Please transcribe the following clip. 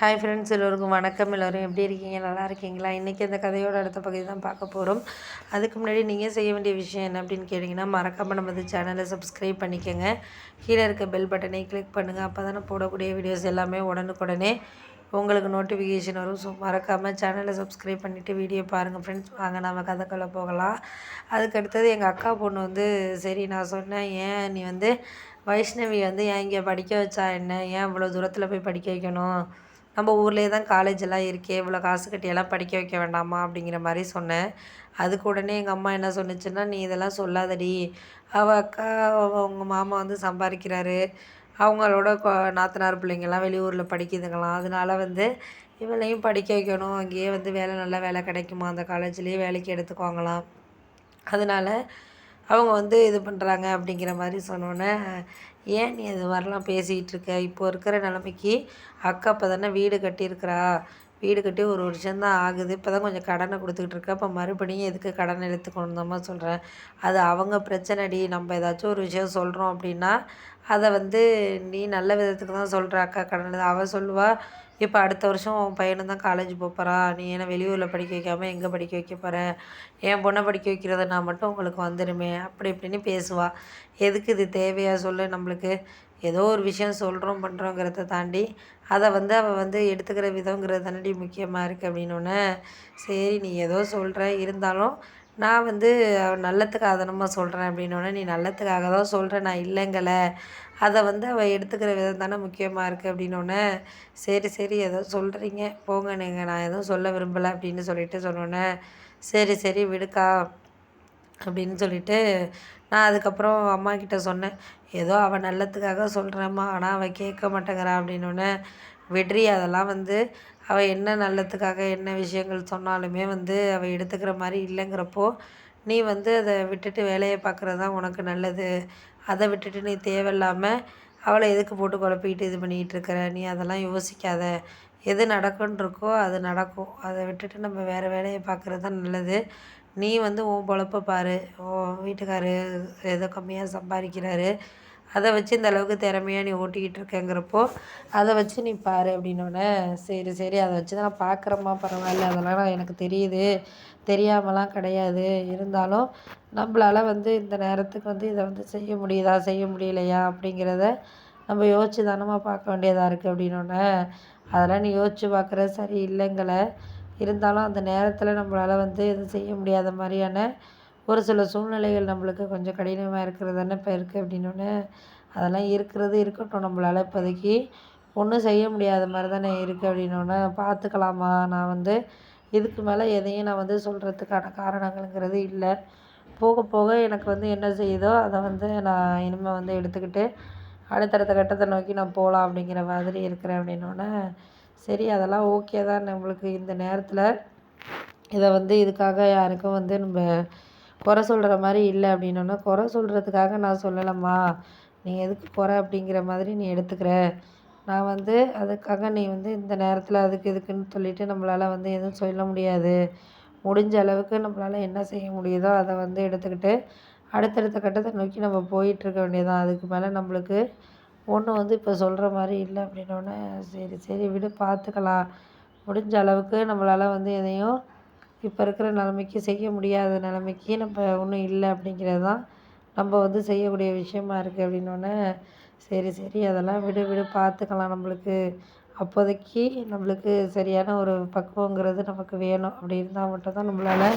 Hi friends, எல்லோருக்கும் வணக்கம். எல்லோரும் எப்படி இருக்கீங்க? நல்லா இருக்கீங்களா? இன்றைக்கி அந்த கதையோட அடுத்த பகுதி தான் பார்க்க போகிறோம். அதுக்கு முன்னாடி நீங்கள் செய்ய வேண்டிய விஷயம் என்ன அப்படின்னு கேட்டிங்கன்னா, மறக்காமல் நம்ம சேனலை சப்ஸ்கிரைப் பண்ணிக்கோங்க. கீழே இருக்க பெல் பட்டனை கிளிக் பண்ணுங்கள். அப்போ தானே போடக்கூடிய வீடியோஸ் எல்லாமே உடனுக்குடனே உங்களுக்கு நோட்டிஃபிகேஷன் வரும். ஸோ மறக்காமல் சேனலை சப்ஸ்கிரைப் பண்ணிவிட்டு வீடியோ பாருங்கள் ஃப்ரெண்ட்ஸ். வாங்க நம்ம கதைக்குள்ளே போகலாம். அதுக்கு அடுத்தது எங்கள் அக்கா பொண்ணு சரி நான் சொன்னேன், ஏன் நீ வைஷ்ணவி ஏன் இங்கே படிக்க வச்சா என்ன? ஏன் இவ்வளோ தூரத்தில் போய் படிக்க வைக்கணும்? நம்ம ஊர்லேயே தான் காலேஜ் எல்லாம் இருக்கே, இவ்வளோ காசு கட்டியெல்லாம் படிக்க வைக்க வேண்டாமா அப்படிங்கிற மாதிரி சொன்னேன். அதுக்கு உடனே எங்கள் அம்மா என்ன சொன்னுச்சுன்னா, நீ இதெல்லாம் சொல்லாதடி, அவள் அக்கா உங்கள் மாமா சம்பாதிக்கிறாரு, அவங்களோட நாத்தனார் பிள்ளைங்கள்லாம் வெளியூரில் படிக்குதுங்களாம், அதனால இவளையும் படிக்க வைக்கணும், அங்கேயே வேலை நல்ல வேலை கிடைக்குமா, அந்த காலேஜ்லேயே வேலைக்கு எடுத்துக்குவாங்களாம், அதனால் அவங்க இது பண்ணுறாங்க அப்படிங்கிற மாதிரி சொன்னோன்னே, ஏன் நீ அது மாதிரிலாம் பேசிகிட்டு இருக்க? இப்போ இருக்கிற நிலைமைக்கு அக்கா இப்போ தானே வீடு கட்டியிருக்கிறா, வீடு கட்டி ஒரு வருஷம்தான் ஆகுது, இப்போ தான் கொஞ்சம் கடனை கொடுத்துக்கிட்டு இருக்கா, இப்போ மறுபடியும் எதுக்கு கடன் எடுத்துக்கணும் தாம்மா சொல்கிறேன். அது அவங்க பிரச்சனைடி. நம்ம ஏதாச்சும் ஒரு விஷயம் சொல்கிறோம் அப்படின்னா அதை நீ நல்ல விதத்துக்கு தான் சொல்கிற. அக்கா கடன் அவள் சொல்லுவாள், இப்போ அடுத்த வருஷம் உன் பையனும் தான் காலேஜ் போகிறான், நீ என்ன வெளியூரில் படிக்க வைக்காமல் எங்கே படிக்க வைக்க போகிற? என் பொண்ணை படிக்க வைக்கிறதுனா மட்டும் உங்களுக்கு வந்துடுமே அப்படி இப்படின்னு பேசுவாள். எதுக்கு இது தேவையா சொல்லு? நம்மளுக்கு ஏதோ ஒரு விஷயம் சொல்கிறோம் பண்ணுறோங்கிறத தாண்டி அதை அவள் எடுத்துக்கிற விதங்கிறது தானடி முக்கியமாக இருக்குது அப்படின்னோடனே, சரி நீ ஏதோ சொல்கிற, இருந்தாலும் நான் நல்லத்துக்காக தானம்மா சொல்கிறேன் அப்படின்னோடனே, நீ நல்லத்துக்காக தான் சொல்கிறேன், நான் இல்லைங்கலை, அதை அவள் எடுத்துக்கிற விதம் தானே முக்கியமாக இருக்குது அப்படின்னோடனே, சரி சரி ஏதோ சொல்கிறீங்க போங்க, நீங்கள் நான் எதுவும் சொல்ல விரும்பலை அப்படின்னு சொல்லிட்டு சொன்னோன்னே, சரி சரி விடுக்கா அப்படின்னு சொல்லிட்டு நான் அதுக்கப்புறம் அம்மாக்கிட்ட சொன்னேன், ஏதோ அவள் நல்லத்துக்காக சொல்கிறேம்மா, ஆனால் அவள் கேட்க மாட்டேங்கிறா அப்படின்னோடனே, விட்ரி அதெல்லாம் அவள் என்ன நல்லத்துக்காக என்ன விஷயங்கள் சொன்னாலுமே அவள் எடுத்துக்கிற மாதிரி இல்லைங்கிறப்போ, நீ அதை விட்டுட்டு வேலையை பார்க்குறது தான் உனக்கு நல்லது. அதை விட்டுட்டு நீ தேவையில்லாமல் அவளை எதுக்கு போட்டு குழப்பிக்கிட்டு இது பண்ணிக்கிட்டு இருக்கிற? நீ அதெல்லாம் யோசிக்காத. எது நடக்குன்னு இருக்கோ அது நடக்கும். அதை விட்டுட்டு நம்ம வேறு வேலையை பார்க்குறது தான் நல்லது. நீ உன் பொழப்ப பாரு. உன் வீட்டுக்காரு ஏதோ கம்மியாக சம்பாதிக்கிறாரு, அதை வச்சு இந்த அளவுக்கு திறமையாக நீ ஓட்டிக்கிட்டு இருக்கேங்கிறப்போ அதை வச்சு நீ பாரு அப்படின்னோடனே, சரி சரி அதை வச்சு தான் நான் பார்க்குறேம்மா, பரவாயில்ல, அதெல்லாம் எனக்கு தெரியுது, தெரியாமலாம் கிடையாது, இருந்தாலும் நம்மளால் இந்த நேரத்துக்கு இதை செய்ய முடியுதா செய்ய முடியலையா அப்படிங்கிறத நம்ம யோசிச்சு தானம்மா பார்க்க வேண்டியதாக இருக்குது அப்படின்னோடனே, அதெல்லாம் நீ யோசிச்சு பார்க்குறது சரி இல்லைங்களே, இருந்தாலும் அந்த நேரத்தில் நம்மளால் எதுவும் செய்ய முடியாத மாதிரியான ஒரு சில சூழ்நிலைகள் நம்மளுக்கு கொஞ்சம் கடினமாக இருக்கிறது தானே இப்போ இருக்குது அப்படின்னோடனே, அதெல்லாம் இருக்கிறது இருக்கட்டும், நம்மளால் இப்போதைக்கு ஒன்றும் செய்ய முடியாத மாதிரி தானே இருக்குது அப்படின்னோடனே, பார்த்துக்கலாமா, நான் இதுக்கு மேலே எதையும் நான் சொல்கிறதுக்கான காரணங்கள்ங்கிறது இல்லை, போக போக எனக்கு என்ன செய்யுதோ அதை நான் இனிமேல் எடுத்துக்கிட்டு அடுத்தடுத்த கட்டத்தை நோக்கி நான் போகலாம் அப்படிங்கிற மாதிரி இருக்கிறேன் அப்படின்னோடனே, சரி அதெல்லாம் ஓகே தான், நம்மளுக்கு இந்த நேரத்தில் இதை இதுக்காக யாருக்கும் நம்ம குறை சொல்கிற மாதிரி இல்லை அப்படின்னோடனே, குறை சொல்கிறதுக்காக நான் சொல்லலைம்மா, நீ எதுக்கு குறை அப்படிங்கிற மாதிரி நீ எடுத்துக்கிற, நான் அதுக்காக நீ இந்த நேரத்தில் அதுக்கு இதுக்குன்னு சொல்லிவிட்டு நம்மளால் எதுவும் சொல்ல முடியாது, முடிஞ்ச அளவுக்கு நம்மளால் என்ன செய்ய முடியுதோ அதை எடுத்துக்கிட்டு அடுத்தடுத்த கட்டத்தை நோக்கி நம்ம போயிட்டுருக்க வேண்டியதான், அதுக்கு மேலே நம்மளுக்கு ஒன்றும் இப்போ சொல்கிற மாதிரி இல்லை அப்படின்னோடனே, சரி சரி விடு பார்த்துக்கலாம், முடிஞ்ச அளவுக்கு நம்மளால் எதையும் இப்போ இருக்கிற நிலைமைக்கு செய்ய முடியாத நிலைமைக்கு நம்ம ஒன்றும் இல்லை அப்படிங்கிறது தான் நம்ம செய்யக்கூடிய விஷயமா இருக்குது அப்படின்னோடனே, சரி சரி அதெல்லாம் விடு விடு பார்த்துக்கலாம், நம்மளுக்கு அப்போதைக்கு நம்மளுக்கு சரியான ஒரு பக்குவங்கிறது நமக்கு வேணும், அப்படி இருந்தால் மட்டும்தான் நம்மளால்